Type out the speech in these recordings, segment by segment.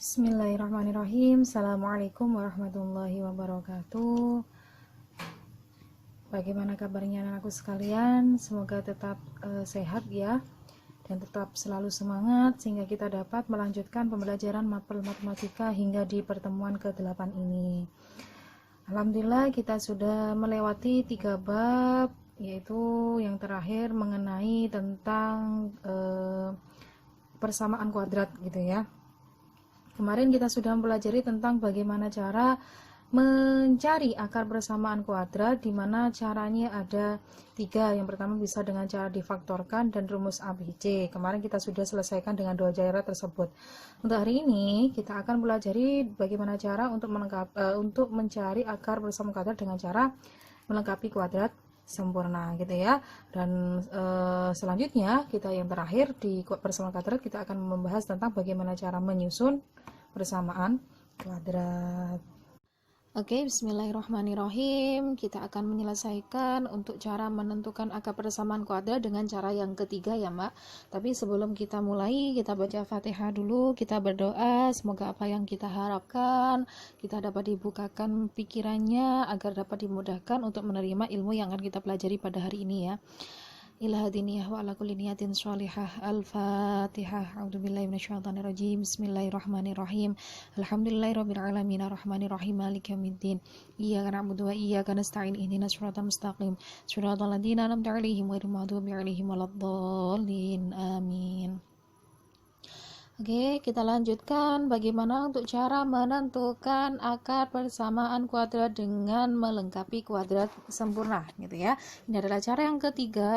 Bismillahirrahmanirrahim. Assalamualaikum warahmatullahi wabarakatuh. Bagaimana kabarnya anakku sekalian? Semoga tetap sehat ya, dan tetap selalu semangat sehingga kita dapat melanjutkan pembelajaran mapel matematika hingga di pertemuan ke-8 ini. Alhamdulillah kita sudah melewati 3 bab, yaitu yang terakhir mengenai tentang persamaan kuadrat gitu ya. Kemarin kita sudah mempelajari tentang bagaimana cara mencari akar persamaan kuadrat, di mana caranya ada 3. Yang pertama bisa dengan cara difaktorkan dan rumus ABC. Kemarin kita sudah selesaikan dengan 2 cara tersebut. Untuk hari ini kita akan pelajari bagaimana cara untuk mencari akar persamaan kuadrat dengan cara melengkapi kuadrat sempurna gitu ya. Dan selanjutnya kita yang terakhir di persamaan kuadrat kita akan membahas tentang bagaimana cara menyusun persamaan kuadrat. Oke, bismillahirrahmanirrahim. Kita akan menyelesaikan untuk cara menentukan akar persamaan kuadrat dengan cara yang ketiga ya Mbak. Tapi sebelum kita mulai, kita baca Fatihah dulu, kita berdoa semoga apa yang kita harapkan kita dapat dibukakan pikirannya agar dapat dimudahkan untuk menerima ilmu yang akan kita pelajari pada hari ini ya. Ila hadiniyah wa ala kulli niyatin sholihah. Al-Fatihah. A'udzubillahi minasyaitonirrajim. Bismillahirrahmanirrahim. Alhamdulillahirabbil alamin arrahmanir rahim maliki yaumiddin. Iyyaka na'budu wa iyyaka nasta'in ihdinas siratal mustaqim. Shiratal ladzina an'amta 'alaihim ghairil maghdubi 'alaihim waladdallin. Amin. Oke, kita lanjutkan bagaimana untuk cara menentukan akar persamaan kuadrat dengan melengkapi kuadrat sempurna gitu ya. Ini adalah cara yang ketiga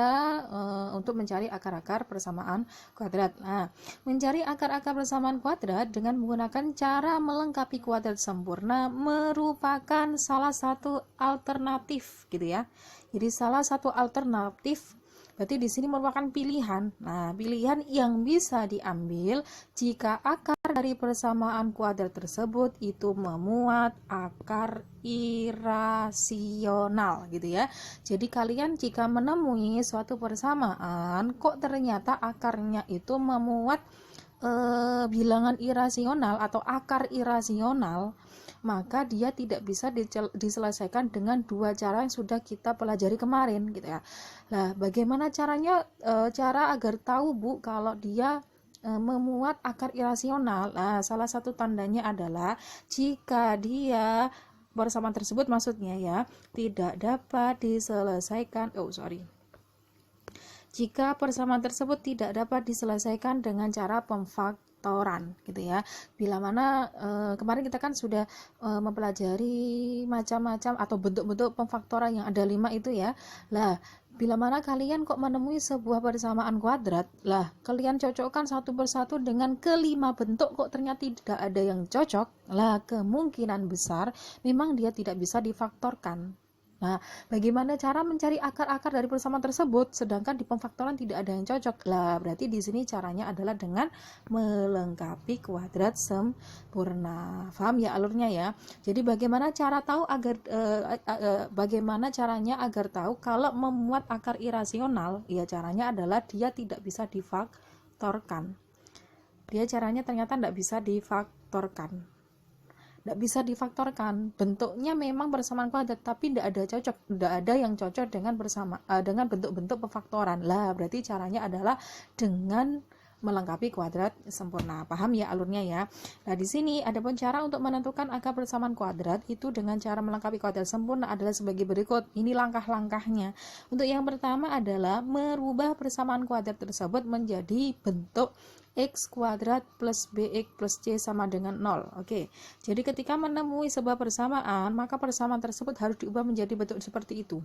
untuk mencari akar-akar persamaan kuadrat. Nah, mencari akar-akar persamaan kuadrat dengan menggunakan cara melengkapi kuadrat sempurna merupakan salah satu alternatif gitu ya. Jadi salah satu alternatif berarti di sini merupakan pilihan. Nah, pilihan yang bisa diambil jika akar dari persamaan kuadrat tersebut itu memuat akar irasional gitu ya. Jadi kalian jika menemui suatu persamaan kok ternyata akarnya itu memuat bilangan irasional atau akar irasional, maka dia tidak bisa diselesaikan dengan 2 cara yang sudah kita pelajari kemarin gitu ya. Nah, bagaimana caranya cara agar tahu Bu kalau dia memuat akar irasional? Nah, salah satu tandanya adalah jika dia persamaan tersebut maksudnya ya tidak dapat diselesaikan jika persamaan tersebut tidak dapat diselesaikan dengan cara pemfaktoran gitu ya. Bila mana kemarin kita kan sudah mempelajari macam-macam atau bentuk-bentuk pemfaktoran yang ada 5 itu ya. Lah, bila mana kalian kok menemui sebuah persamaan kuadrat, lah kalian cocokkan satu persatu dengan kelima bentuk kok ternyata tidak ada yang cocok, lah kemungkinan besar memang dia tidak bisa difaktorkan. Nah, bagaimana cara mencari akar-akar dari persamaan tersebut sedangkan di pemfaktoran tidak ada yang cocok? Lah, berarti di sini caranya adalah dengan melengkapi kuadrat sempurna. Paham ya alurnya ya? Jadi bagaimana cara tahu agar bagaimana caranya agar tahu kalau memuat akar irasional? Ya, caranya adalah dia tidak bisa difaktorkan. Dia caranya ternyata tidak bisa difaktorkan. Tidak bisa difaktorkan, bentuknya memang persamaan kuadrat tapi tidak ada yang cocok dengan dengan bentuk-bentuk pemfaktoran. Lah, berarti caranya adalah dengan melengkapi kuadrat sempurna. Paham ya alurnya ya? Nah, di sini ada pun cara untuk menentukan akar persamaan kuadrat itu dengan cara melengkapi kuadrat sempurna adalah sebagai berikut. Ini langkah-langkahnya. Untuk yang pertama adalah merubah persamaan kuadrat tersebut menjadi bentuk x kuadrat plus bx plus c sama dengan 0. Oke. Jadi ketika menemui sebuah persamaan, maka persamaan tersebut harus diubah menjadi bentuk seperti itu.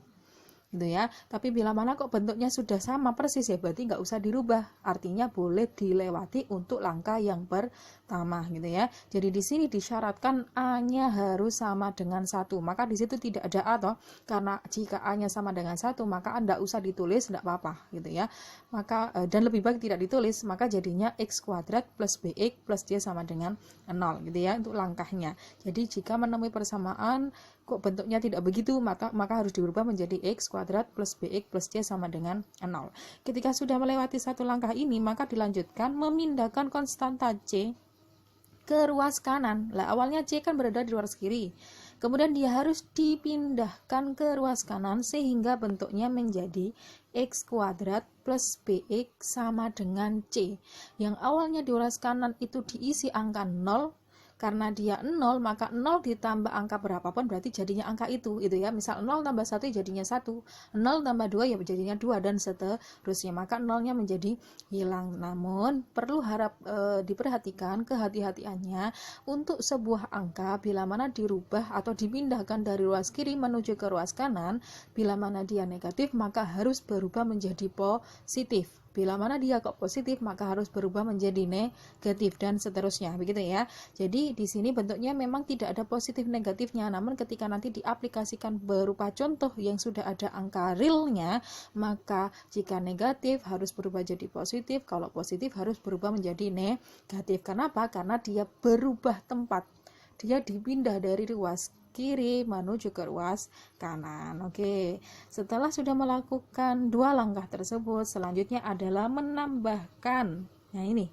Gitu ya. Tapi bila mana kok bentuknya sudah sama persis ya berarti nggak usah dirubah. Artinya boleh dilewati untuk langkah yang pertama gitu ya. Jadi di sini disyaratkan A-nya harus sama dengan 1. Maka di situ tidak ada A toh. Karena jika A-nya sama dengan 1, maka nggak usah ditulis, nggak apa-apa gitu ya. Maka dan lebih baik tidak ditulis, maka jadinya x kuadrat plus bx plus c sama dengan 0 gitu ya untuk langkahnya. Jadi jika menemui persamaan kok bentuknya tidak begitu, maka harus diubah menjadi x kuadrat plus bx plus c sama dengan 0. Ketika sudah melewati satu langkah ini, maka dilanjutkan memindahkan konstanta c ke ruas kanan. Lah awalnya C kan berada di ruas kiri, kemudian dia harus dipindahkan ke ruas kanan sehingga bentuknya menjadi X kuadrat plus BX sama dengan C. Yang awalnya di ruas kanan itu diisi angka 0, karena dia 0 maka 0 ditambah angka berapapun berarti jadinya angka itu ya. Misal 0 tambah 1 jadinya 1, 0 tambah 2 ya jadinya 2, dan seterusnya, maka 0-nya menjadi hilang. Namun perlu diperhatikan kehati-hatiannya untuk sebuah angka bila mana dirubah atau dipindahkan dari ruas kiri menuju ke ruas kanan, bila mana dia negatif maka harus berubah menjadi positif. Bila mana dia kok positif maka harus berubah menjadi negatif, dan seterusnya, begitu ya. Jadi di sini bentuknya memang tidak ada positif negatifnya, namun ketika nanti diaplikasikan berupa contoh yang sudah ada angka realnya, maka jika negatif harus berubah jadi positif, kalau positif harus berubah menjadi negatif. Kenapa? Karena dia berubah tempat, dia dipindah dari ruas kiri menuju ke ruas kanan. Oke, setelah sudah melakukan dua langkah tersebut, selanjutnya adalah menambahkan, nah ini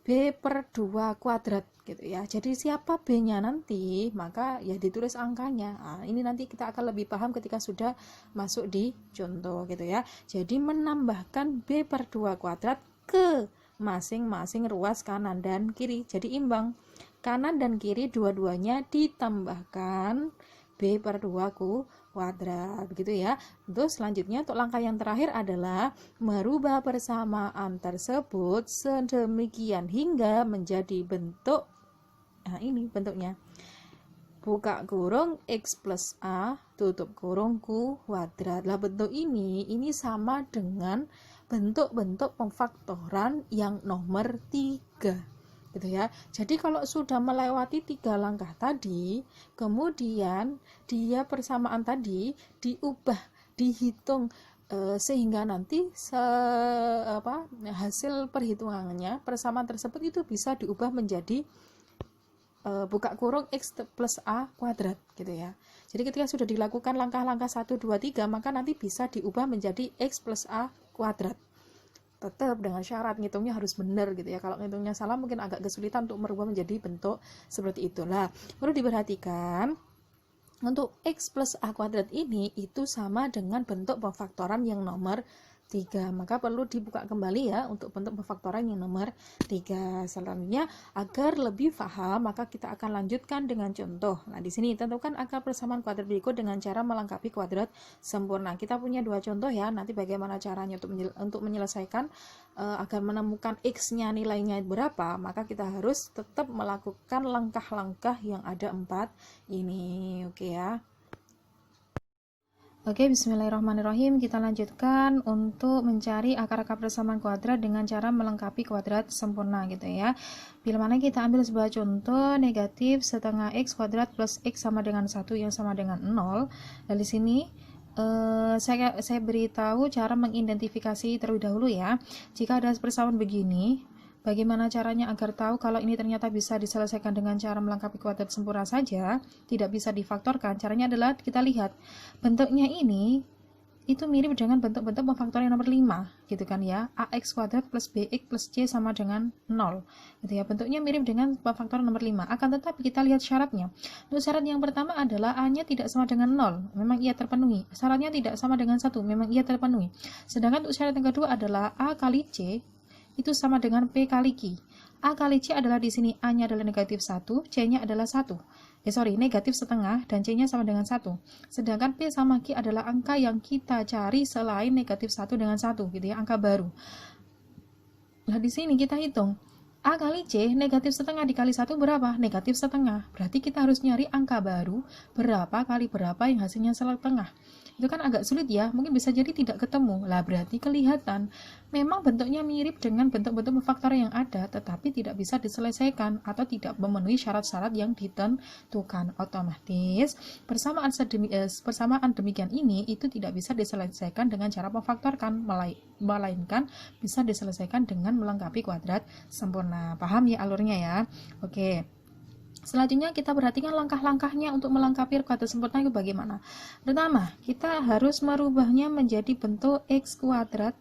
B per 2 kuadrat gitu ya. Jadi siapa B-nya nanti, maka ya ditulis angkanya. Nah, ini nanti kita akan lebih paham ketika sudah masuk di contoh gitu ya. Jadi menambahkan B per 2 kuadrat ke masing-masing ruas kanan dan kiri, jadi imbang. Kanan dan kiri dua-duanya ditambahkan B per 2 kuadrat, begitu ya. Terus selanjutnya untuk langkah yang terakhir adalah merubah persamaan tersebut sedemikian hingga menjadi bentuk, nah ini bentuknya, buka kurung X plus A tutup kurung kuadrat. Lah bentuk ini sama dengan bentuk-bentuk pemfaktoran yang nomor 3 gitu ya. Jadi kalau sudah melewati 3 langkah tadi, kemudian dia persamaan tadi dihitung sehingga nanti hasil perhitungannya persamaan tersebut itu bisa diubah menjadi buka kurung X plus A kuadrat gitu ya. Jadi ketika sudah dilakukan langkah-langkah 1, 2, 3, maka nanti bisa diubah menjadi X plus A kuadrat. Tetap dengan syarat ngitungnya harus benar gitu ya. Kalau ngitungnya salah mungkin agak kesulitan untuk merubah menjadi bentuk seperti itulah. Perlu diperhatikan untuk X plus A kuadrat ini itu sama dengan bentuk pemfaktoran yang nomor 3, maka perlu dibuka kembali ya untuk bentuk pemfaktoran yang nomor 3. Selanjutnya agar lebih paham maka kita akan lanjutkan dengan contoh. Nah di sini tentukan akar persamaan kuadrat berikut dengan cara melengkapi kuadrat sempurna. Kita punya 2 contoh ya, nanti bagaimana caranya untuk menyelesaikan agar menemukan X-nya nilainya berapa, maka kita harus tetap melakukan langkah-langkah yang ada 4 ini. Oke ya. Oke, bismillahirrahmanirrahim. Kita lanjutkan untuk mencari akar-akar persamaan kuadrat dengan cara melengkapi kuadrat sempurna gitu ya. Bila mana kita ambil sebuah contoh negatif setengah X kuadrat plus X sama dengan 1 yang sama dengan 0. Dari sini saya beritahu cara mengidentifikasi terlebih dahulu ya. Jika ada persamaan begini, bagaimana caranya agar tahu kalau ini ternyata bisa diselesaikan dengan cara melengkapi kuadrat sempurna saja, tidak bisa difaktorkan? Caranya adalah kita lihat bentuknya ini itu mirip dengan bentuk-bentuk pemfaktoran nomor 5 gitu kan ya. AX kuadrat plus BX plus C sama dengan 0 gitu ya. Bentuknya mirip dengan pemfaktoran nomor 5. Akan tetapi kita lihat syaratnya. Untuk syarat yang pertama adalah A-nya tidak sama dengan 0, memang ia terpenuhi. Syaratnya tidak sama dengan 1, memang ia terpenuhi. Sedangkan untuk syarat yang kedua adalah A kali C itu sama dengan P kali Q. A kali C adalah di sini A-nya adalah negatif 1, C-nya adalah 1. Negatif setengah dan C-nya sama dengan 1. Sedangkan P sama Q adalah angka yang kita cari selain negatif 1 dengan 1 gitu ya, angka baru. Nah, di sini kita hitung A kali C, negatif setengah dikali 1 berapa? Negatif setengah. Berarti kita harus nyari angka baru berapa kali berapa yang hasilnya setengah. Itu kan agak sulit ya, mungkin bisa jadi tidak ketemu. Lah berarti kelihatan memang bentuknya mirip dengan bentuk-bentuk pemfaktoran yang ada, tetapi tidak bisa diselesaikan atau tidak memenuhi syarat-syarat yang ditentukan. Otomatis persamaan demikian ini itu tidak bisa diselesaikan dengan cara memfaktorkan, melainkan bisa diselesaikan dengan melengkapi kuadrat sempurna. Paham ya alurnya ya? Oke. Selanjutnya kita perhatikan langkah-langkahnya untuk melengkapi kuadrat sempurna itu bagaimana. Pertama, kita harus merubahnya menjadi bentuk X kuadrat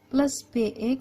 plus BX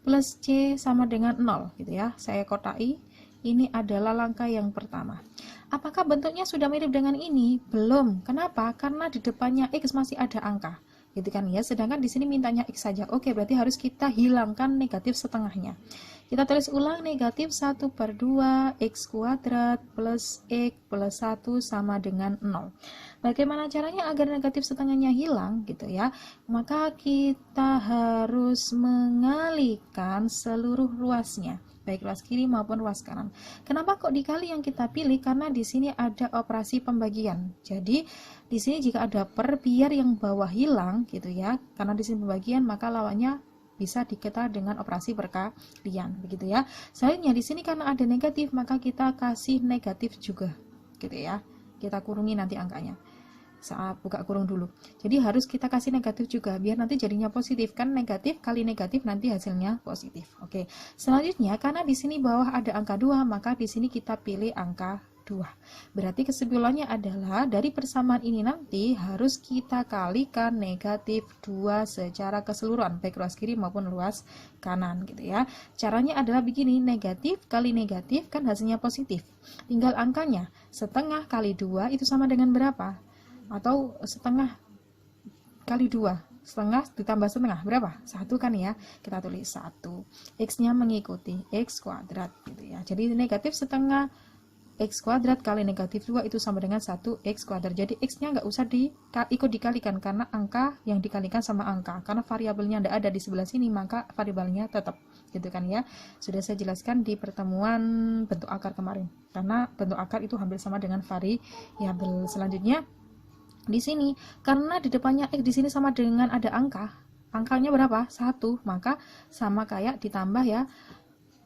plus C sama dengan 0 gitu ya. Saya kotai. Ini adalah langkah yang pertama. Apakah bentuknya sudah mirip dengan ini? Belum. Kenapa? Karena di depannya X masih ada angka. Gitu kan ya. Sedangkan di sini mintanya X saja. Oke, berarti harus kita hilangkan negatif setengahnya. Kita tulis ulang negatif 1/2 X kuadrat plus X plus 1 sama dengan 0. Bagaimana caranya agar negatif setengahnya hilang gitu ya? Maka kita harus mengalihkan seluruh ruasnya, baik ruas kiri maupun ruas kanan. Kenapa kok dikali yang kita pilih? Karena di sini ada operasi pembagian. Jadi di sini jika ada per, biar yang bawah hilang gitu ya. Karena di sini pembagian, maka lawannya bisa dikita dengan operasi perkalian begitu ya. Selanjutnya di sini karena ada negatif, maka kita kasih negatif juga gitu ya. Kita kurungi nanti angkanya. Saat buka kurung dulu. Jadi harus kita kasih negatif juga biar nanti jadinya positif. Kan negatif kali negatif nanti hasilnya positif. Oke. Selanjutnya karena di sini bawah ada angka 2, maka di sini kita pilih angka 2. Berarti kesimpulannya adalah dari persamaan ini nanti harus kita kalikan negatif 2 secara keseluruhan, baik ruas kiri maupun ruas kanan gitu ya. Caranya adalah begini, negatif kali negatif kan hasilnya positif. Tinggal angkanya, setengah kali 2 itu sama dengan berapa? Atau setengah kali 2, setengah ditambah setengah berapa? 1 kan ya. Kita tulis 1. X-nya mengikuti X kuadrat gitu ya. Jadi negatif setengah X kuadrat kali negatif 2 itu sama dengan 1X kuadrat. Jadi X-nya nggak usah ikut dikalikan karena angka yang dikalikan sama angka. Karena variabelnya tidak ada di sebelah sini, maka variabelnya tetap. Gitu kan ya. Sudah saya jelaskan di pertemuan bentuk akar kemarin. Karena bentuk akar itu hampir sama dengan variabel. Selanjutnya di sini karena di depannya X di sini sama dengan ada angka. Angkanya berapa? 1. Maka sama kayak ditambah ya.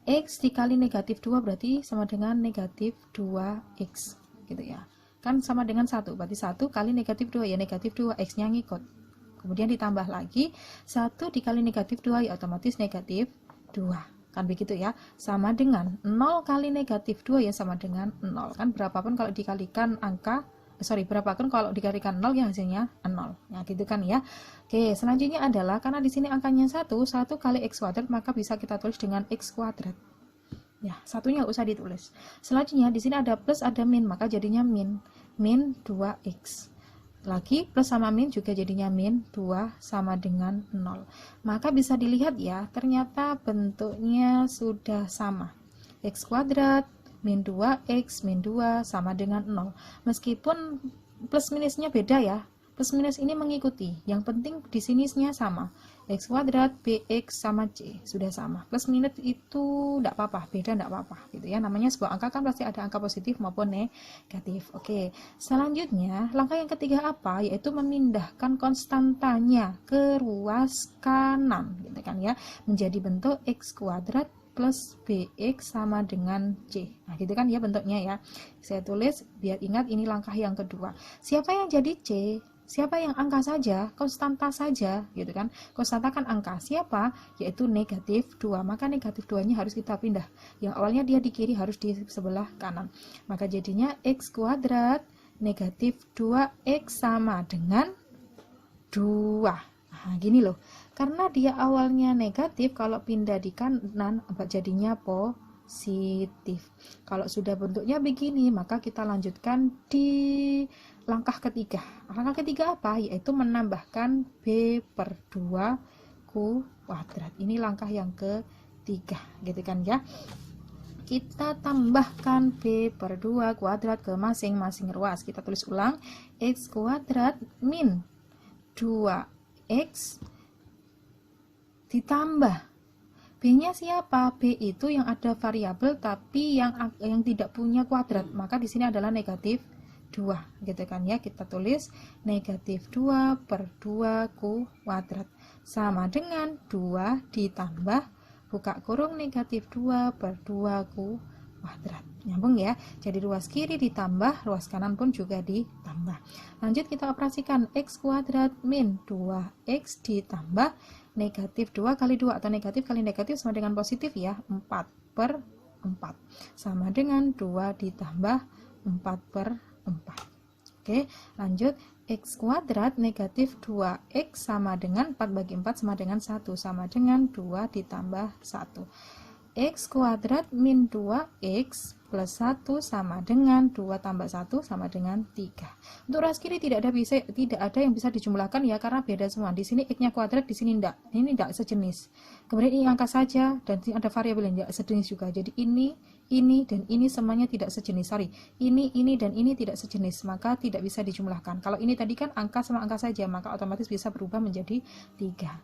X dikali negatif 2 berarti sama dengan negatif 2X gitu ya. Kan sama dengan 1, berarti 1 kali negatif 2 ya negatif 2, X-nya ngikut. Kemudian ditambah lagi 1 dikali negatif 2 ya otomatis negatif 2. Kan begitu ya. Sama dengan 0 kali negatif 2 ya sama dengan 0. Kan berapapun kalau dikalikan berapapun kalau dikalikan 0 ya hasilnya 0. Ya gitu kan ya. Oke, selanjutnya adalah karena di sini angkanya 1 kali X kuadrat maka bisa kita tulis dengan X kuadrat. Ya, satunya nggak usah ditulis. Selanjutnya di sini ada plus ada min, maka jadinya min 2X. Lagi plus sama min juga jadinya min 2 sama dengan 0. Maka bisa dilihat ya, ternyata bentuknya sudah sama. X kuadrat min 2X min 2 sama dengan 0. Meskipun plus minusnya beda ya. Plus minus ini mengikuti. Yang penting di sininya sama. X kuadrat BX sama C sudah sama. Plus minus itu tidak apa-apa, beda tidak apa-apa gitu ya. Namanya sebuah angka kan pasti ada angka positif maupun negatif. Oke. Selanjutnya, langkah yang ketiga apa? Yaitu memindahkan konstantanya ke ruas kanan gitu kan ya. Menjadi bentuk X kuadrat plus BX sama dengan C. Nah, gitu kan ya bentuknya ya. Saya tulis biar ingat ini langkah yang kedua. Siapa yang jadi C? Siapa yang angka saja? Konstanta saja, gitu kan. Konstanta kan angka. Siapa? Yaitu negatif 2. Maka negatif 2-nya harus kita pindah. Yang awalnya dia di kiri harus di sebelah kanan. Maka jadinya X kuadrat negatif 2X sama dengan 2. Nah, gini loh. Karena dia awalnya negatif, kalau pindah di kanan jadinya positif. Kalau sudah bentuknya begini, maka kita lanjutkan di langkah ketiga. Langkah ketiga apa? Yaitu menambahkan B/2 kuadrat. Ini langkah yang ketiga, gitu kan ya. Kita tambahkan B/2 kuadrat ke masing-masing ruas. Kita tulis ulang. X kuadrat min 2X ditambah B-nya siapa? B itu yang ada variabel tapi yang tidak punya kuadrat. Maka di sini adalah negatif 2, gitu kan ya. Kita tulis negatif 2/2 kuadrat sama dengan 2 ditambah buka kurung negatif 2/2 kuadrat. Nyambung ya. Jadi ruas kiri ditambah, ruas kanan pun juga ditambah. Lanjut kita operasikan X kuadrat min 2X ditambah negatif 2 kali 2 atau negatif kali negatif sama dengan positif ya, 4/4 sama dengan 2 ditambah 4/4. Oke, lanjut. X kuadrat negatif 2x sama dengan 4 bagi 4 sama dengan 1, sama dengan 2 ditambah 1. X kuadrat min 2x plus 1 sama dengan 2 tambah 1 sama dengan 3. Untuk ruas kiri tidak ada yang bisa dijumlahkan ya, karena beda semua. Di sini x-nya kuadrat, di sini enggak. Ini enggak sejenis. Kemudian ini angka saja, dan ini ada variabel yang enggak sejenis juga. Jadi ini, dan ini semuanya tidak sejenis. Ini dan ini tidak sejenis, maka tidak bisa dijumlahkan. Kalau ini tadi kan angka sama angka saja, maka otomatis bisa berubah menjadi 3.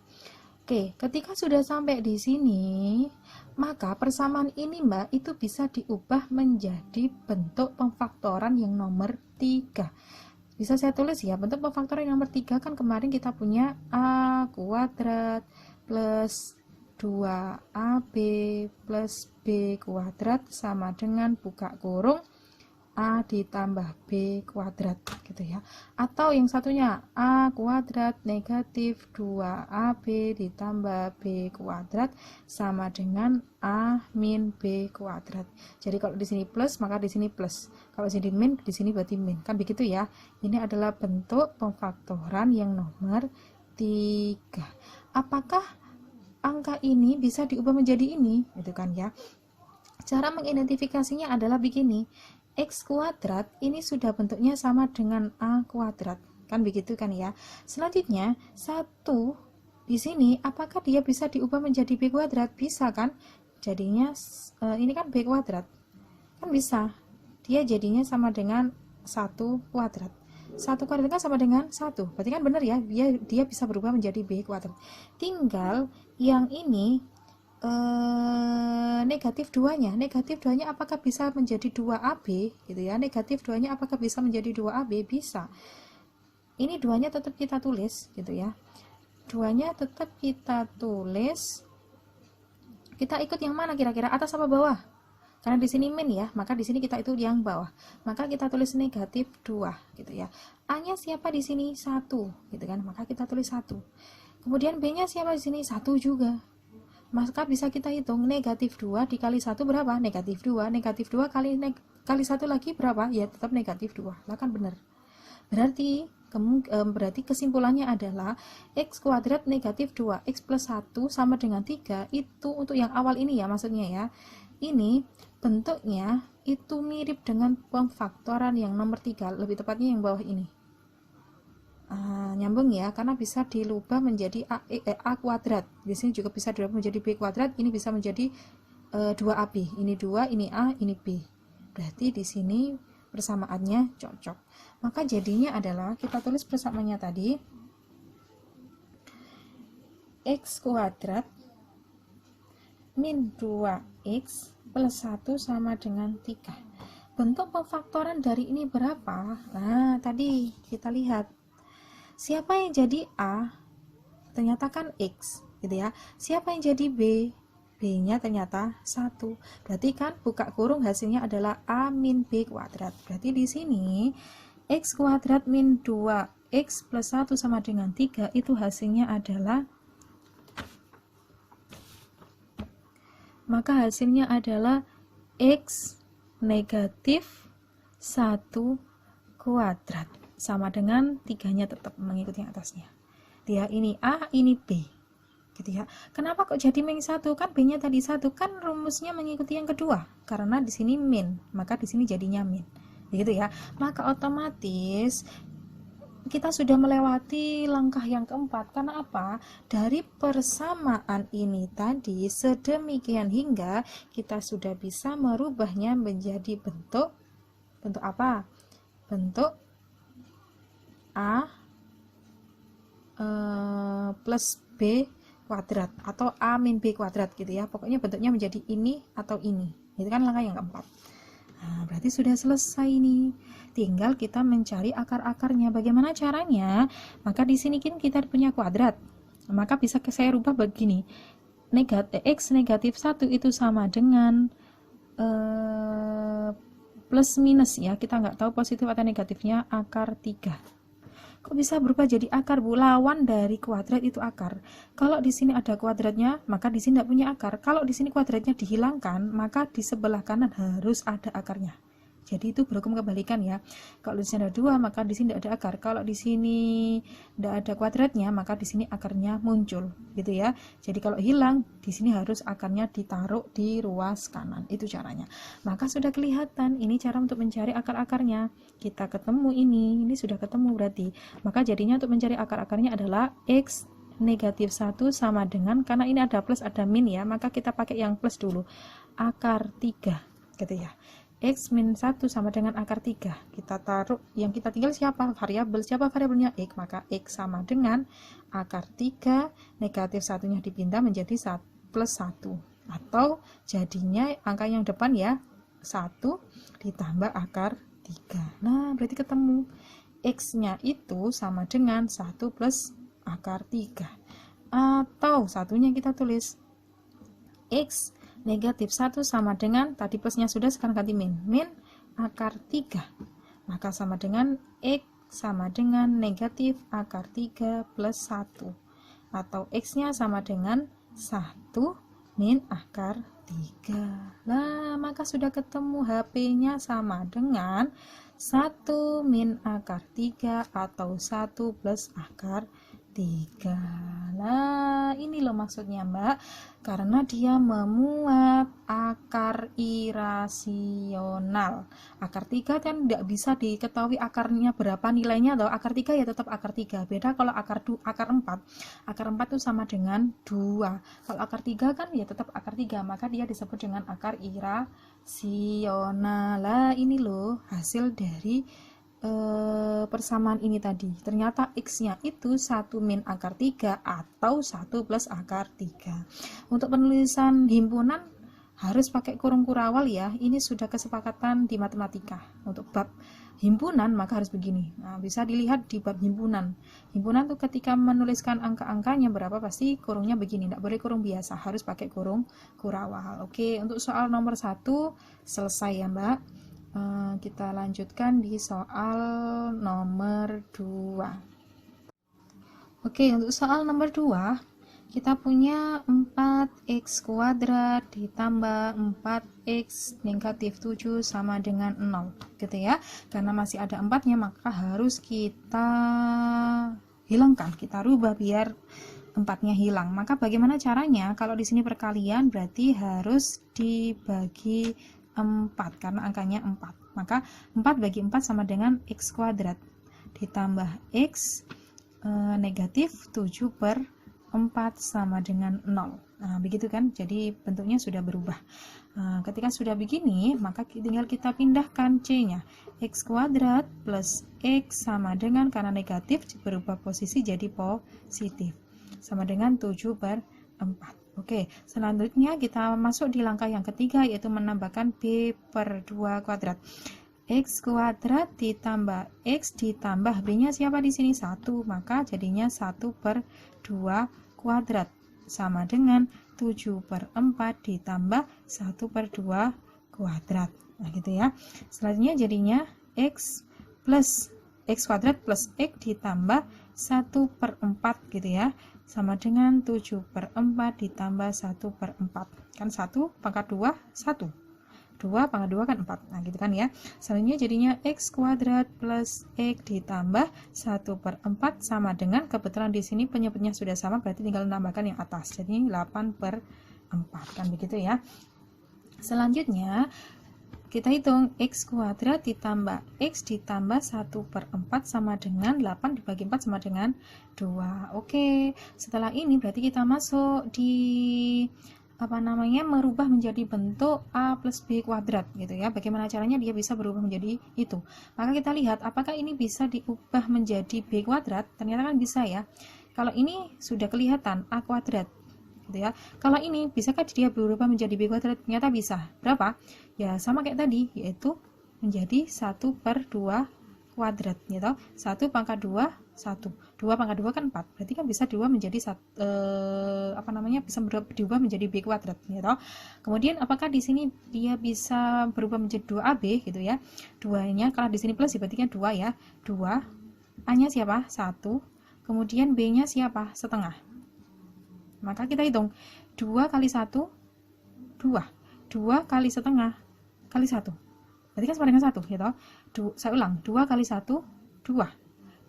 Oke, ketika sudah sampai di sini, maka persamaan ini Mbak itu bisa diubah menjadi bentuk pemfaktoran yang nomor 3. Bisa saya tulis ya, bentuk pemfaktoran yang nomor 3 kan kemarin kita punya A kuadrat plus 2AB plus B kuadrat sama dengan buka kurung A ditambah B kuadrat gitu ya. Atau yang satunya A kuadrat negatif 2AB ditambah B kuadrat sama dengan A min B kuadrat. Jadi kalau di sini plus maka di sini plus. Kalau di sini min, di sini berarti min. Kan begitu ya. Ini adalah bentuk pemfaktoran yang nomor 3. Apakah angka ini bisa diubah menjadi ini? Gitu kan ya. Cara mengidentifikasinya adalah begini. X kuadrat ini sudah bentuknya sama dengan A kuadrat, kan begitu kan ya. Selanjutnya 1 di sini apakah dia bisa diubah menjadi B kuadrat? Bisa kan, jadinya ini kan B kuadrat, kan bisa, dia jadinya sama dengan 1 kuadrat. 1 kuadrat kan sama dengan 1, berarti kan benar ya, dia bisa berubah menjadi B kuadrat. Tinggal yang ini negatif 2-nya apakah bisa menjadi 2AB gitu ya. Negatif 2-nya apakah bisa menjadi 2AB? Bisa. Ini 2-nya tetap kita tulis gitu ya. 2-nya tetap kita tulis. Kita ikut yang mana kira-kira, atas apa bawah? Karena di sini min ya, maka di sini kita itu yang bawah. Maka kita tulis negatif 2 gitu ya. A-nya siapa di sini? 1 gitu kan. Maka kita tulis 1. Kemudian B-nya siapa di sini? 1 juga. Maka bisa kita hitung negatif 2 dikali 1 berapa? Negatif 2. Negatif 2 kali 1 lagi berapa? Ya tetap negatif 2. Lah kan benar. Berarti kesimpulannya adalah X kuadrat negatif 2X plus 1 sama dengan 3. Itu untuk yang awal ini ya, maksudnya ya. Ini bentuknya itu mirip dengan pemfaktoran yang nomor 3. Lebih tepatnya yang bawah ini. Nyambung ya, karena bisa dilubah menjadi A kuadrat. Di sini juga bisa dirubah menjadi B kuadrat. Ini bisa menjadi 2AB. Ini 2, ini A, ini B. Berarti di sini persamaannya cocok. Maka jadinya adalah kita tulis persamaannya tadi X kuadrat min 2X plus 1 sama dengan 3. Bentuk pemfaktoran dari ini berapa? Nah, tadi kita lihat. Siapa yang jadi A? Ternyata kan X, gitu ya. Siapa yang jadi B? B-nya ternyata 1. Berarti kan buka kurung hasilnya adalah A min B kuadrat. Berarti di sini X kuadrat min 2X plus 1 sama dengan 3 itu hasilnya adalah, maka hasilnya adalah X negatif 1 kuadrat. Sama dengan 3-nya tetap mengikuti yang atasnya. Dia ini A, ini B. Gitu ya. Kenapa kok jadi min 1? Kan B-nya tadi 1, kan rumusnya mengikuti yang kedua. Karena di sini min, maka di sini jadinya min. Begitu ya. Maka otomatis kita sudah melewati langkah yang keempat. Karena apa? Dari persamaan ini tadi sedemikian hingga kita sudah bisa merubahnya menjadi bentuk apa? Bentuk A plus B kuadrat atau A min B kuadrat gitu ya. Pokoknya bentuknya menjadi ini atau ini. Itu kan langkah yang keempat. Nah, berarti sudah selesai nih. Tinggal kita mencari akar-akarnya. Bagaimana caranya? Maka di sini kan kita punya kuadrat. Maka bisa saya rubah begini. X negatif 1 itu sama dengan plus minus ya. Kita nggak tahu positif atau negatifnya, akar 3. Kok bisa berubah jadi akar, Bu? Lawan dari kuadrat itu akar. Kalau di sini ada kuadratnya, maka di sini tidak punya akar. Kalau di sini kuadratnya dihilangkan, maka di sebelah kanan harus ada akarnya. Jadi itu berhukum kebalikan ya. Kalau di sini ada 2, maka di sini tidak ada akar. Kalau di sini tidak ada kuadratnya, maka di sini akarnya muncul, gitu ya. Jadi kalau hilang, di sini harus akarnya ditaruh di ruas kanan. Itu caranya. Maka sudah kelihatan, ini cara untuk mencari akar-akarnya. Kita ketemu ini sudah ketemu berarti. Maka jadinya untuk mencari akar-akarnya adalah X negatif 1 sama dengan, karena ini ada plus ada min ya, maka kita pakai yang plus dulu. Akar 3, gitu ya. X min 1 sama dengan akar 3. Kita taruh, yang kita tinggal siapa? Variabel. Siapa variabelnya? X. Maka X sama dengan akar 3, negatif 1-nya dipindah menjadi plus 1. Atau jadinya angka yang depan ya, 1 ditambah akar 3. Nah, berarti ketemu. X-nya itu sama dengan 1 plus akar 3. Atau satunya kita tulis X negatif 1 sama dengan, tadi plusnya sudah, sekarang ganti min akar 3, maka sama dengan X sama dengan negatif akar 3 plus 1, atau X nya sama dengan 1 min akar 3. Nah, maka sudah ketemu, HP nya sama dengan 1 min akar 3 atau 1 plus akar 3. Nah, ini loh maksudnya Mbak, karena dia memuat akar irasional. Akar 3 kan tidak bisa diketahui akarnya berapa nilainya, atau akar 3 ya tetap akar 3. Beda kalau akar 4. Akar 4 itu sama dengan 2. Kalau akar 3 kan ya tetap akar 3, maka dia disebut dengan akar irasional. Lah, ini loh hasil dari persamaan ini tadi. Ternyata X-nya itu 1 min akar 3 atau 1 plus akar 3. Untuk penulisan himpunan harus pakai kurung kurawal ya. Ini sudah kesepakatan di matematika. Untuk bab himpunan maka harus begini. Nah, bisa dilihat di bab himpunan. Himpunan tuh ketika menuliskan angka-angkanya berapa pasti kurungnya begini. Tidak boleh kurung biasa, harus pakai kurung kurawal. Oke, untuk soal nomor 1 selesai ya Mbak. Kita lanjutkan di soal nomor 2. Oke, untuk soal nomor 2 kita punya 4x kuadrat ditambah 4x negatif 7 sama dengan 0, gitu ya. Karena masih ada 4-nya, maka harus kita hilangkan, kita rubah biar 4-nya hilang. Maka bagaimana caranya? Kalau di sini perkalian berarti harus dibagi 4 karena angkanya 4. Maka 4 bagi 4 sama dengan x kuadrat ditambah x negatif 7 per 4 sama dengan 0. Nah, begitu kan? Jadi bentuknya sudah berubah. Ketika sudah begini, maka tinggal kita pindahkan c-nya. X kuadrat plus x sama dengan, karena negatif berubah posisi jadi positif, sama dengan 7 per 4. Oke, selanjutnya kita masuk di langkah yang ketiga, yaitu menambahkan b per 2 kuadrat. X kuadrat ditambah x ditambah b-nya siapa di sini? 1, maka jadinya 1 per 2 kuadrat sama dengan 7 per 4 ditambah 1 per 2 kuadrat. Nah, gitu ya. Selanjutnya jadinya x plus x kuadrat plus x ditambah 1 per 4, gitu ya, sama dengan 7 per 4 ditambah 1 per 4. Kan 1 pangkat 2, 1. 2 pangkat 2 kan 4. Nah, gitu kan ya. Selanjutnya jadinya x kuadrat plus x ditambah 1 per 4 sama dengan, kebetulan di sini penyebutnya sudah sama, berarti tinggal menambahkan yang atas. Jadi 8 per 4. Kan begitu ya. Selanjutnya kita hitung x kuadrat ditambah x ditambah 1 per 4 sama dengan 8 dibagi 4 sama dengan 2. Oke, setelah ini berarti kita masuk di merubah menjadi bentuk a plus b kuadrat, gitu ya. Bagaimana caranya dia bisa berubah menjadi itu? Maka kita lihat apakah ini bisa diubah menjadi b kuadrat. Ternyata kan bisa ya. Kalau ini sudah kelihatan a kuadrat, gitu ya. Kalau ini bisakah dia berubah menjadi b kuadrat? Ternyata bisa. Berapa? Ya sama kayak tadi, yaitu menjadi 1 per 2 kuadrat, gitu. 1 pangkat 2, 1. 2 pangkat 2 kan 4. Berarti kan bisa diubah menjadi bisa diubah menjadi b kuadrat, gitu. Kemudian apakah di sini dia bisa berubah menjadi 2ab, gitu ya. 2-nya kalau di sini plus berarti kan 2 ya. 2. A-nya siapa? 1. Kemudian B-nya siapa? Setengah. Maka kita hitung 2 kali 1, 2. 2 kali setengah kali 1. berarti kan sama dengan 1 gitu. Saya ulang, 2 kali 1 2.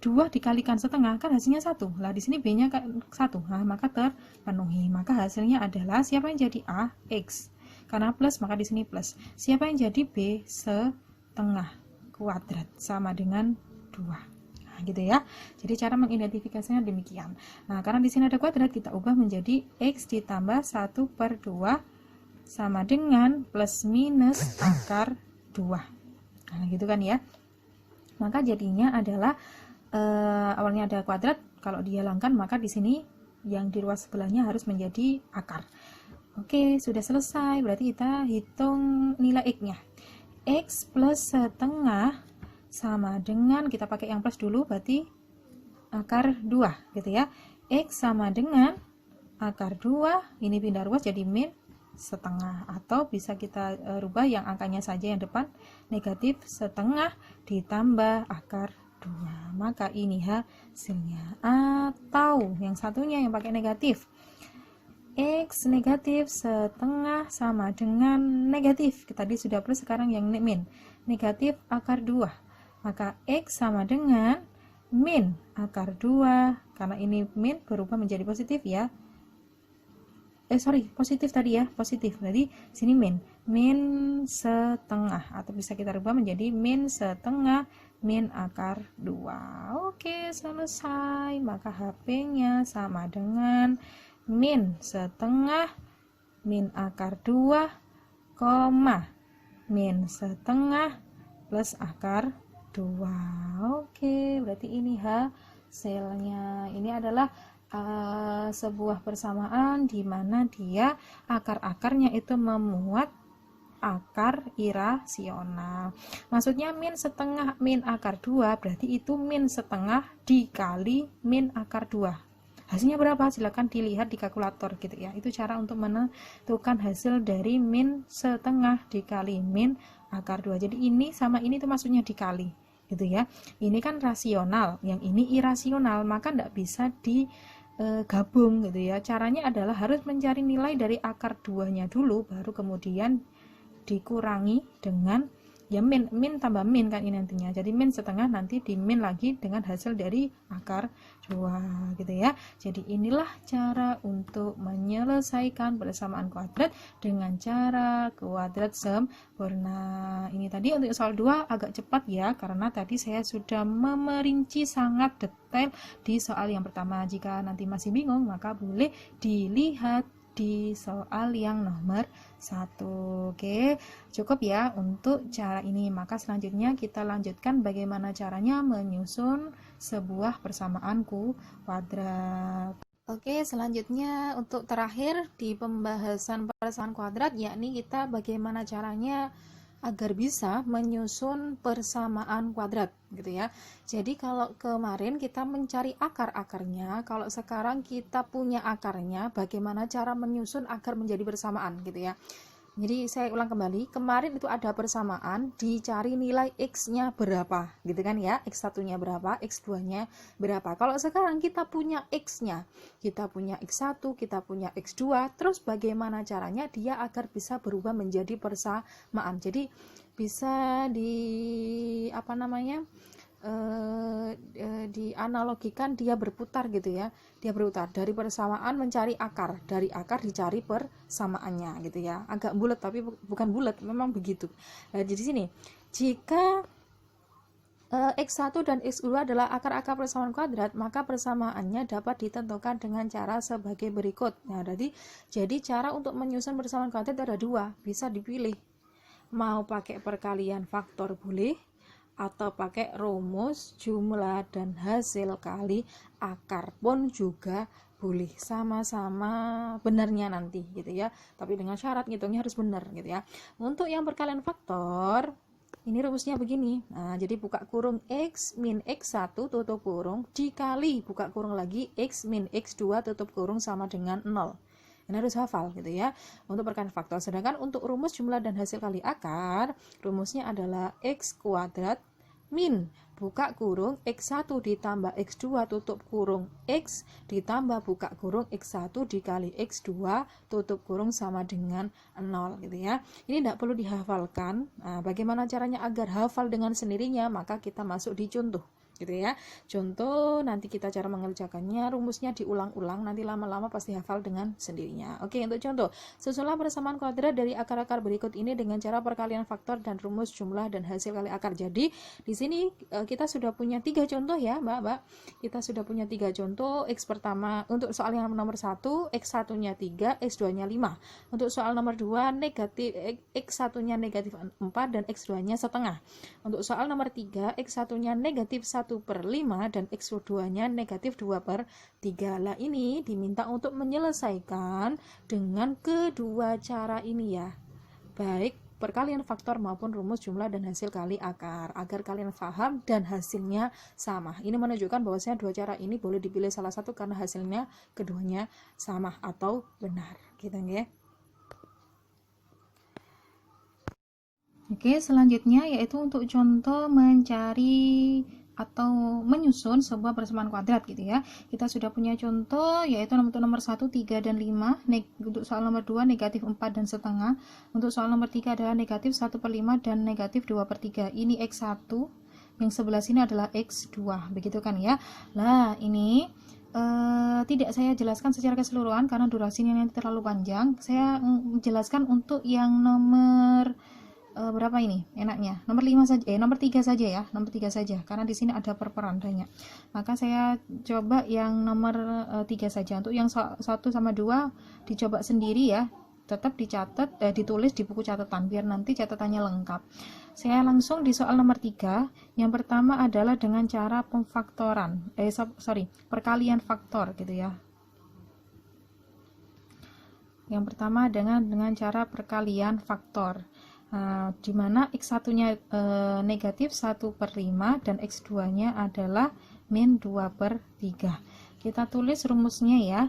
2 dikalikan setengah kan hasilnya 1. Lah di sini B-nya 1. Nah, maka terpenuhi. Maka hasilnya adalah siapa yang jadi A? X. Karena plus maka di sini plus. Siapa yang jadi B? Setengah kuadrat sama dengan 2. Nah, gitu ya. Jadi cara mengidentifikasinya demikian. Nah, karena di sini ada kuadrat, kita ubah menjadi X ditambah 1/2 sama dengan plus minus akar 2. Nah, gitu kan ya. Maka jadinya adalah awalnya ada kuadrat, kalau dihilangkan maka di sini yang di ruas sebelahnya harus menjadi akar. Oke, sudah selesai. Berarti kita hitung nilai X-nya. X plus setengah sama dengan, kita pakai yang plus dulu, berarti akar 2 gitu ya. X sama dengan akar 2, ini pindah ruas jadi min setengah, atau bisa kita rubah yang angkanya saja yang depan, negatif setengah ditambah akar 2. Maka ini hasilnya. Atau yang satunya yang pakai negatif, X negatif setengah sama dengan negatif, tadi sudah plus, sekarang yang min, negatif akar 2. Maka X sama dengan min akar 2, karena ini min berubah menjadi positif ya. Positif tadi ya, positif. Berarti sini min setengah, atau bisa kita rubah menjadi min setengah min akar 2. Oke, selesai. Maka HP-nya sama dengan min setengah min akar 2, min setengah plus akar 2. Oke, berarti ini hasilnya. Ini adalah sebuah persamaan di mana dia akar-akarnya itu memuat akar irasional. Maksudnya min setengah min akar 2, berarti itu min setengah dikali min akar 2. Hasilnya berapa? Silakan dilihat di kalkulator gitu ya. Itu cara untuk menentukan hasil dari min setengah dikali min akar 2. Jadi ini sama ini itu maksudnya dikali gitu ya. Ini kan rasional, yang ini irasional, maka tidak bisa digabung gitu ya. Caranya adalah harus mencari nilai dari akar 2-nya dulu, baru kemudian dikurangi dengan ya min tambah min kan ini nantinya. Jadi min setengah nanti di min lagi dengan hasil dari akar 2 gitu ya. Jadi inilah cara untuk menyelesaikan persamaan kuadrat dengan cara kuadrat sempurna. Ini tadi untuk soal 2 agak cepat ya, karena tadi saya sudah memerinci sangat detail di soal yang pertama. Jika nanti masih bingung maka boleh dilihat di soal yang nomor 1. Oke, cukup ya untuk cara ini. Maka selanjutnya kita lanjutkan bagaimana caranya menyusun sebuah persamaan kuadrat. Oke, selanjutnya untuk terakhir di pembahasan persamaan kuadrat, yakni kita bagaimana caranya agar bisa menyusun persamaan kuadrat gitu ya. Jadi kalau kemarin kita mencari akar-akarnya, kalau sekarang kita punya akarnya, bagaimana cara menyusun agar menjadi persamaan gitu ya. Jadi saya ulang kembali, kemarin itu ada persamaan, dicari nilai X-nya berapa gitu kan ya, X1-nya berapa, X2-nya berapa. Kalau sekarang kita punya X-nya, kita punya X1, kita punya X2, terus bagaimana caranya dia agar bisa berubah menjadi persamaan. Jadi bisa dianalogikan dia berputar gitu ya, dia berputar dari persamaan mencari akar, dari akar dicari persamaannya gitu ya. Agak bulat tapi bukan bulat, memang begitu. Nah, jadi sini jika X1 dan X2 adalah akar-akar persamaan kuadrat, maka persamaannya dapat ditentukan dengan cara sebagai berikut. Nah, jadi cara untuk menyusun persamaan kuadrat ada 2, bisa dipilih. Mau pakai perkalian faktor boleh, atau pakai rumus jumlah dan hasil kali akar pun juga boleh, sama-sama benarnya nanti gitu ya, tapi dengan syarat ngitungnya harus benar gitu ya. Untuk yang perkalian faktor ini rumusnya begini. Nah, jadi buka kurung X min X1 tutup kurung dikali buka kurung lagi X min X2 tutup kurung sama dengan 0. Ini harus hafal gitu ya untuk perkalian faktor. Sedangkan untuk rumus jumlah dan hasil kali akar, rumusnya adalah X kuadrat min buka kurung X1 ditambah X2 tutup kurung X ditambah buka kurung X1 dikali X2 tutup kurung sama dengan 0 gitu ya. Ini tidak perlu dihafalkan. Nah, bagaimana caranya agar hafal dengan sendirinya? Maka kita masuk di contoh gitu ya. Contoh, nanti kita cara mengerjakannya, rumusnya diulang-ulang, nanti lama-lama pasti hafal dengan sendirinya. Oke, untuk contoh, susunlah persamaan kuadrat dari akar-akar berikut ini dengan cara perkalian faktor dan rumus jumlah dan hasil kali akar. Jadi di sini kita sudah punya 3 contoh ya Mbak. Kita sudah punya 3 contoh. X pertama untuk soal yang nomor 1, X1 nya 3, X2 nya 5. Untuk soal nomor 2 negatif X1 nya negatif 4 dan X2 nya setengah. Untuk soal nomor 3, X1 nya negatif 1/5 dan X2 nya negatif 2/3. Lah ini diminta untuk menyelesaikan dengan kedua cara ini ya, baik perkalian faktor maupun rumus jumlah dan hasil kali akar, agar kalian paham dan hasilnya sama. Ini menunjukkan bahwasanya dua cara ini boleh dipilih salah satu karena hasilnya keduanya sama atau benar gitu ya. Oke, selanjutnya yaitu untuk contoh mencari atau menyusun sebuah persamaan kuadrat gitu ya. Kita sudah punya contoh yaitu untuk nomor 1 3 dan 5, untuk soal nomor 2 negatif 4 dan setengah, untuk soal nomor 3 adalah negatif 1/5 dan negatif 2/3. Ini X1, yang sebelah sini adalah X2, begitu kan ya. Nah ini tidak saya jelaskan secara keseluruhan karena durasinya nanti terlalu panjang. Saya menjelaskan untuk yang nomor berapa ini enaknya, nomor 5 saja, nomor 3 saja ya, nomor 3 saja karena di sini ada perperan banyak. Maka saya coba yang nomor 3 saja. Untuk yang 1 sama 2 dicoba sendiri ya, tetap dicatat, ditulis di buku catatan biar nanti catatannya lengkap. Saya langsung di soal nomor 3. Yang pertama adalah dengan cara pemfaktoran, perkalian faktor gitu ya. Yang pertama dengan cara perkalian faktor. Di mana X1 nya negatif 1/5 dan X2 nya adalah min 2/3. Kita tulis rumusnya ya.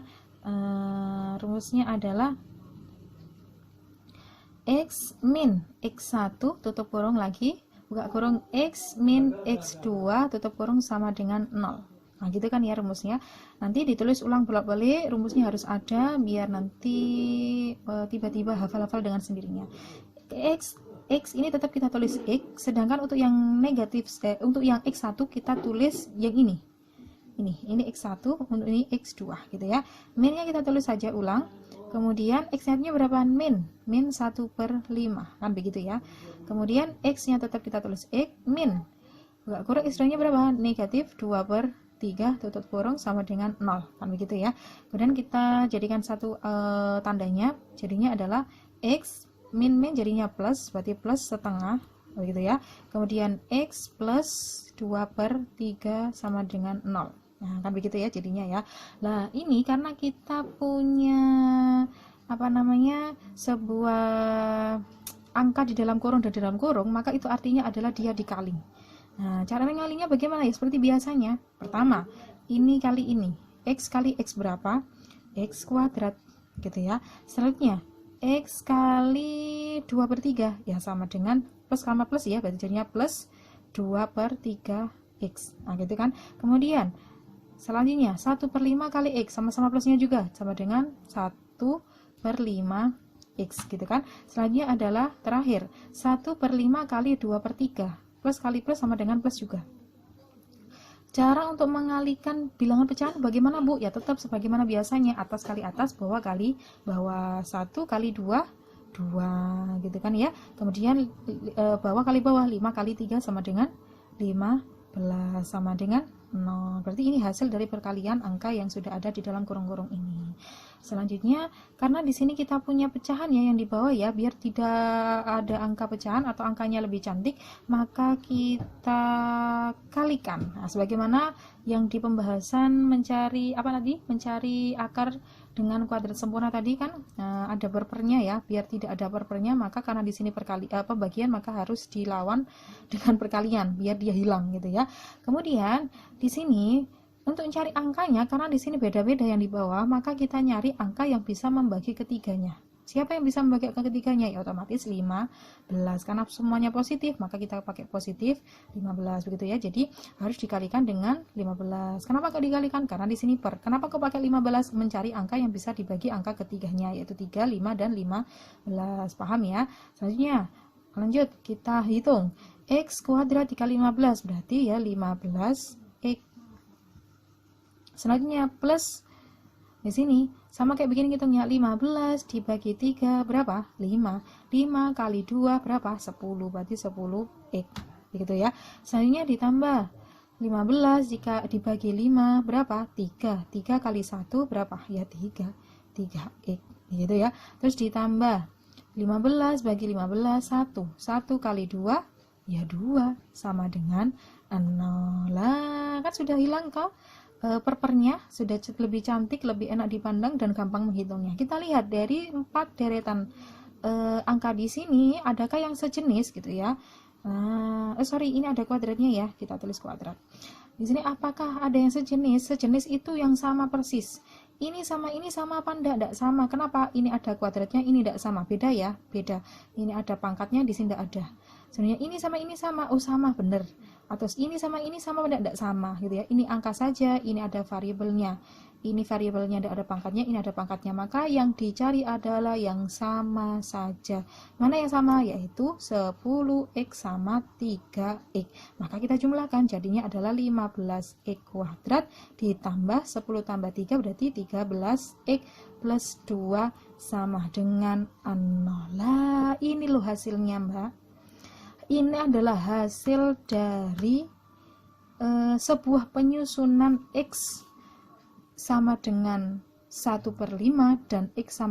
Rumusnya adalah X min X1 tutup kurung lagi buka kurung X min X2 tutup kurung sama dengan 0. Nah gitu kan ya rumusnya. Nanti ditulis ulang bolak-balik, rumusnya harus ada biar nanti tiba-tiba hafal-hafal dengan sendirinya. X ini tetap kita tulis X, sedangkan untuk yang negatif untuk yang X1 kita tulis yang ini X1, untuk ini X2 gitu ya. Minnya kita tulis saja ulang, kemudian X nya berapa? min 1/5 kan begitu ya. Kemudian X nya tetap kita tulis X min enggak kurang X2 nya berapa? negatif 2/3 tutup kurung sama dengan 0 kan begitu ya. Kemudian kita jadikan satu tandanya, jadinya adalah X min jadinya plus, berarti plus setengah begitu ya. Kemudian X plus 2/3 sama dengan 0. Nah kan begitu ya jadinya ya. Nah ini karena kita punya sebuah angka di dalam kurung dan di dalam kurung, maka itu artinya adalah dia dikali. Nah cara mengalinya bagaimana ya? Seperti biasanya, pertama ini kali ini, X kali X berapa? X kuadrat gitu ya. Selanjutnya X kali 2/3 ya sama dengan plus sama plus ya, berarti jadinya plus 2/3 X. Nah gitu kan. Kemudian selanjutnya 1/5 kali X sama-sama plusnya juga sama dengan 1/5 X gitu kan. Selanjutnya adalah terakhir 1/5 kali 2/3, plus kali plus sama dengan plus juga. Cara untuk mengalikan bilangan pecahan bagaimana Bu? Ya tetap sebagaimana biasanya, atas kali atas, bawah kali bawah, 1 kali 2 2 gitu kan ya. Kemudian bawah kali bawah, 5 kali 3 sama dengan 15 sama dengan 0. Berarti ini hasil dari perkalian angka yang sudah ada di dalam kurung-kurung ini. Selanjutnya karena di sini kita punya pecahan ya yang di bawah ya, biar tidak ada angka pecahan atau angkanya lebih cantik, maka kita kalikan. Nah, sebagaimana yang di pembahasan mencari akar dengan kuadrat sempurna tadi kan, ada berpernya ya, biar tidak ada berpernya maka karena di sini pembagian maka harus dilawan dengan perkalian biar dia hilang gitu ya. Kemudian di sini untuk mencari angkanya, karena di sini beda-beda yang di bawah, maka kita nyari angka yang bisa membagi ketiganya. Siapa yang bisa membagi angka ketiganya? Ya otomatis 15. Karena semuanya positif, maka kita pakai positif 15 begitu ya. Jadi harus dikalikan dengan 15. Kenapa kok dikalikan? Karena di sini per. Kenapa kok pakai 15? Mencari angka yang bisa dibagi angka ketiganya, yaitu 3, 5, dan 15. Paham ya? Selanjutnya, lanjut kita hitung. X kuadrat dikali 15 berarti ya 15 X. Selanjutnya plus di sini sama kayak begini hitungnya, 15 dibagi 3 berapa? 5. 5 kali 2 berapa? 10. Berarti 10 X. Begitu ya. Selanjutnya ditambah 15 jika dibagi 5 berapa? 3. 3 kali 1 berapa? Ya 3. 3 X. Begitu ya. Terus ditambah 15 bagi 15 1. 1 kali 2 ya 2 sama dengan 0. Lah, kan sudah hilang kok. Pernya sudah lebih cantik, lebih enak dipandang dan gampang menghitungnya. Kita lihat dari 4 deretan angka di sini, adakah yang sejenis gitu ya? Sorry, ini ada kuadratnya ya, kita tulis kuadrat. Di sini apakah ada yang sejenis? Sejenis itu yang sama persis. Ini sama apa enggak? Enggak sama. Kenapa? Ini ada kuadratnya, ini enggak sama. Beda ya, beda. Ini ada pangkatnya, di sini enggak ada. Sebenarnya ini sama, oh sama, bener. Atau ini sama enggak sama gitu ya. Ini angka saja, ini ada variabelnya. Ini variabelnya ada pangkatnya, ini ada pangkatnya. Maka yang dicari adalah yang sama saja. Mana yang sama? Yaitu 10x sama 3x. Maka kita jumlahkan, jadinya adalah 15x kuadrat ditambah 10 tambah 3 berarti 13x plus 2 sama dengan 0. Lah, ini loh hasilnya, Mbak. Ini adalah hasil dari sebuah penyusunan X sama dengan 1/5 dan X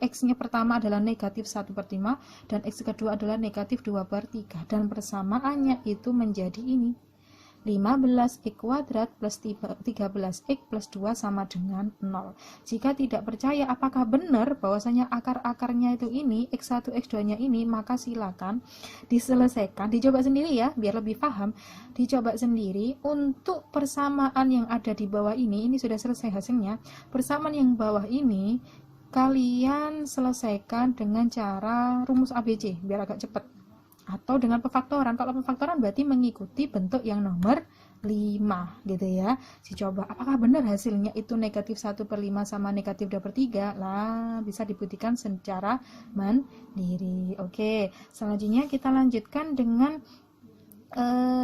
X-nya pertama adalah negatif 1/5 dan X kedua adalah negatif 2/3 dan persamaannya itu menjadi ini 15x kuadrat plus 13x plus 2 sama dengan 0. Jika tidak percaya apakah benar bahwasanya akar-akarnya itu ini, x1, x2 nya ini, maka silakan diselesaikan, dicoba sendiri ya, biar lebih paham. Dicoba sendiri untuk persamaan yang ada di bawah ini sudah selesai hasilnya. Persamaan yang bawah ini kalian selesaikan dengan cara rumus ABC biar agak cepat, atau dengan pemfaktoran. Kalau pemfaktoran berarti mengikuti bentuk yang nomor 5 gitu ya. Dicoba apakah benar hasilnya itu negatif 1/5 sama negatif 2/3. Lah, bisa dibuktikan secara mandiri. Oke, selanjutnya kita lanjutkan dengan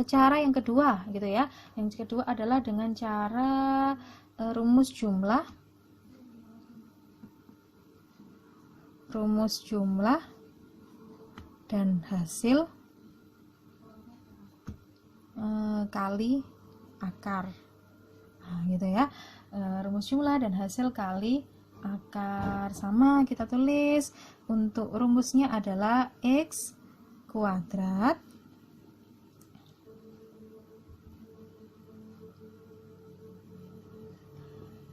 cara yang kedua gitu ya. Yang kedua adalah dengan cara rumus jumlah dan hasil kali akar. Nah, gitu ya. Rumus jumlah dan hasil kali akar. Sama kita tulis, untuk rumusnya adalah x kuadrat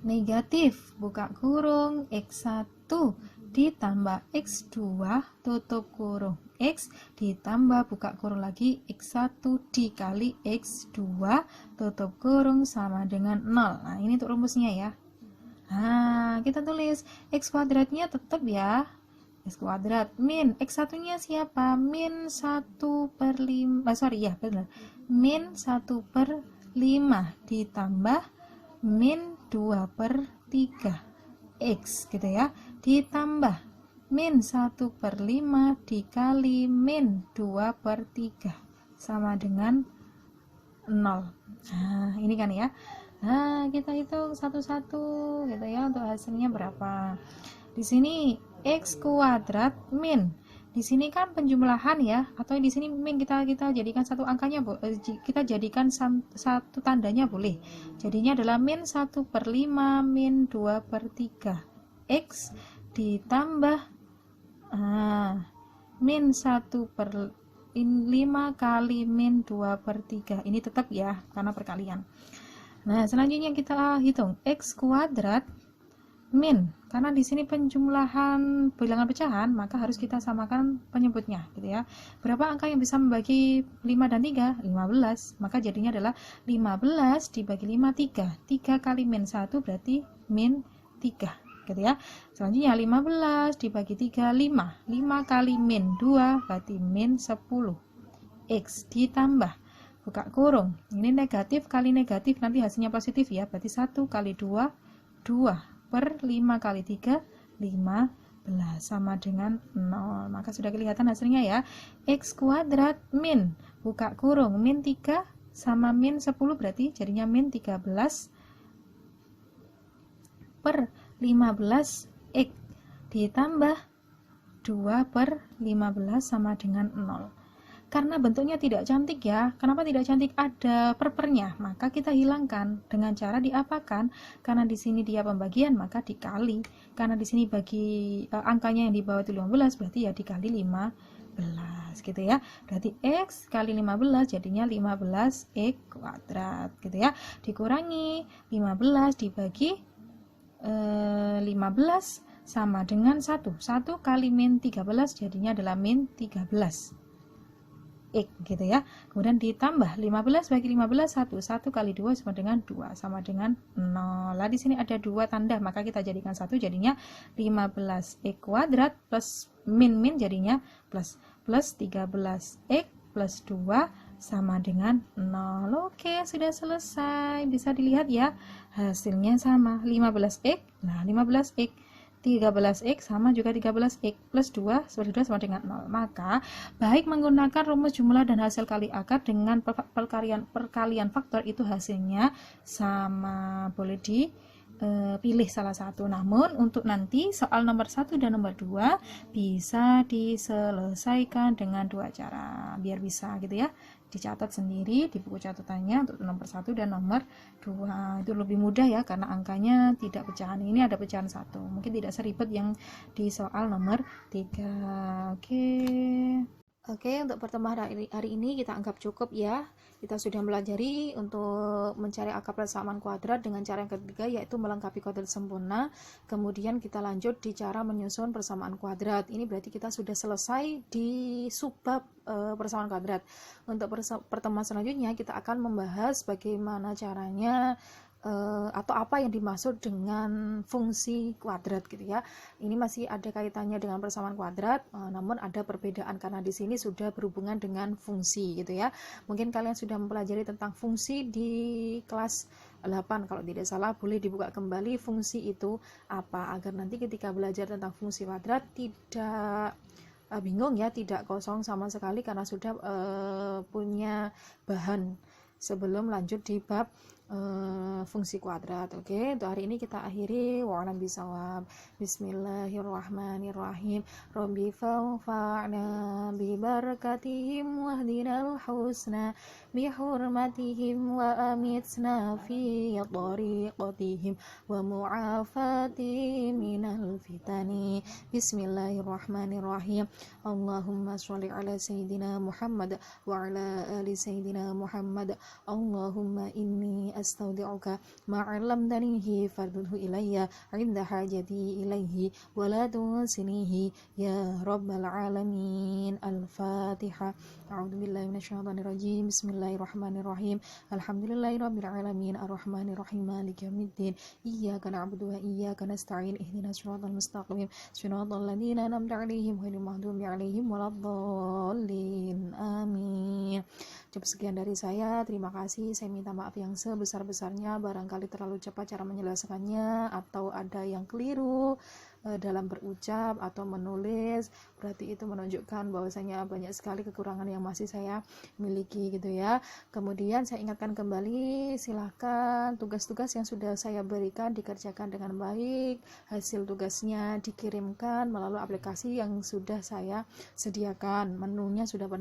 negatif buka kurung x1 ditambah x2 tutup kurung x ditambah buka kurung lagi x1 dikali x2 tutup kurung sama dengan 0. Nah, ini untuk rumusnya ya. Nah, kita tulis x kuadratnya tetap ya, x kuadrat min x1 nya siapa? Min 1/5, ya benar, min 1/5 ditambah min 2/3 x gitu ya, ditambah min 1/5 dikali min 2/3 sama dengan 0. Nah, ini kan ya. Nah, kita hitung satu-satu gitu ya untuk hasilnya berapa. Di sini x kuadrat min, di sini kan penjumlahan ya, atau di sini min kita jadikan satu angkanya, kita jadikan satu tandanya boleh. Jadinya adalah min 1/5 min 2/3 x ditambah min 1/5 kali min 2/3. Ini tetap ya karena perkalian. Nah, selanjutnya kita hitung x kuadrat min, karena di sini penjumlahan bilangan pecahan, maka harus kita samakan penyebutnya gitu ya. Berapa angka yang bisa membagi 5 dan 3? 15. Maka jadinya adalah 15 dibagi 5 3. 3 kali min 1 berarti min 3. gitu ya. Selanjutnya 15 dibagi 3, 5 kali min 2 berarti min 10 X ditambah buka kurung, ini negatif kali negatif nanti hasilnya positif ya, berarti 1 kali 2 2 per 5 kali 3 15 sama dengan 0. Maka sudah kelihatan hasilnya ya, X kuadrat min buka kurung min 3 sama min 10 berarti jadinya min 13 per 15 X ditambah 2 per 15 sama dengan 0. Karena bentuknya tidak cantik ya, kenapa tidak cantik? Ada pernya, maka kita hilangkan dengan cara diapakan? Karena di sini dia pembagian, maka dikali. Karena di sini bagi angkanya yang di bawah itu 15, berarti ya dikali 15 gitu ya. Berarti X kali 15 jadinya 15 X kuadrat gitu ya. Dikurangi 15 dibagi 15 sama dengan 1 kali min 13 jadinya adalah min 13 X gitu ya. Kemudian ditambah 15 bagi 15 1 kali 2 sama dengan 2 sama dengan 0. Lah di sini ada 2 tanda, maka kita jadikan 1 jadinya 15 X kuadrat plus min jadinya plus 13 X plus 2 sama dengan 0. Oke, sudah selesai. Bisa dilihat ya, hasilnya sama 15X. Nah, 15X 13X sama juga 13X plus 2 sama dengan 0. Maka baik menggunakan rumus jumlah dan hasil kali akar dengan perkalian faktor itu hasilnya sama, boleh dipilih salah satu. Namun untuk nanti soal nomor 1 dan nomor 2 bisa diselesaikan dengan 2 cara biar bisa gitu ya. Dicatat sendiri di buku catatannya untuk nomor 1 dan nomor 2. Itu lebih mudah ya, karena angkanya tidak pecahan. Ini ada pecahan 1. Mungkin tidak seribet yang di soal nomor 3. Oke, untuk pertemuan hari ini kita anggap cukup ya. Kita sudah pelajari untuk mencari akar persamaan kuadrat dengan cara yang ketiga, yaitu melengkapi kuadrat sempurna. Kemudian kita lanjut di cara menyusun persamaan kuadrat. Ini berarti kita sudah selesai di subbab persamaan kuadrat. Untuk pertemuan selanjutnya kita akan membahas bagaimana caranya atau apa yang dimaksud dengan fungsi kuadrat gitu ya. Ini masih ada kaitannya dengan persamaan kuadrat, namun ada perbedaan karena di sini sudah berhubungan dengan fungsi gitu ya. Mungkin kalian sudah mempelajari tentang fungsi di kelas 8 kalau tidak salah, boleh dibuka kembali fungsi itu apa, agar nanti ketika belajar tentang fungsi kuadrat tidak bingung ya, tidak kosong sama sekali karena sudah punya bahan sebelum lanjut di bab fungsi kuadrat. Oke, untuk hari ini kita akhiri. Wa'alam bisawab. Bismillahirrahmanirrahim. Rabbi fa'na bi barakatihim wahdinal husna bi hurmatihim wa amitna fi tariqatihim wa mu'afati minal fitani. Bismillahirrahmanirrahim. Allahumma sholli ala sayyidina Muhammad wa ala ali sayyidina Muhammad. Allahumma inni astaudi'uka ma'allamtanihi fardhu ilayya 'inda hajati ilaihi wa la tunsinihi ya rabbal alamin. Al-Fatihah. A'udzubillahi minasyaitonir rajim. Bismillahirrahmanirrahim. Alhamdulillahirabbil alamin arrahmanirrahim maliki yaumiddin. Iyyaka na'budu wa iyyaka nasta'in. Ihdinas siratal mustaqim. Siratal ladzina an'amta 'alaihim ghairil maghdubi 'alaihim waladdallin. Amin. Cukup sekian dari saya. Terima kasih. Saya minta maaf yang sebesar-besarnya barangkali terlalu cepat cara menyelesaikannya atau ada yang keliru dalam berucap atau menulis, berarti itu menunjukkan bahwasanya banyak sekali kekurangan yang masih saya miliki gitu ya. Kemudian saya ingatkan kembali, silahkan tugas-tugas yang sudah saya berikan dikerjakan dengan baik, hasil tugasnya dikirimkan melalui aplikasi yang sudah saya sediakan, menunya sudah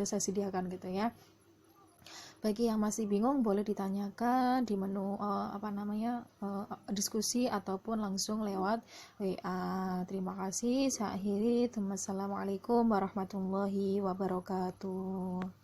saya sediakan gitu ya. Bagi yang masih bingung boleh ditanyakan di menu diskusi ataupun langsung lewat WA. Terima kasih. Saya akhiri. Wassalamualaikum warahmatullahi wabarakatuh.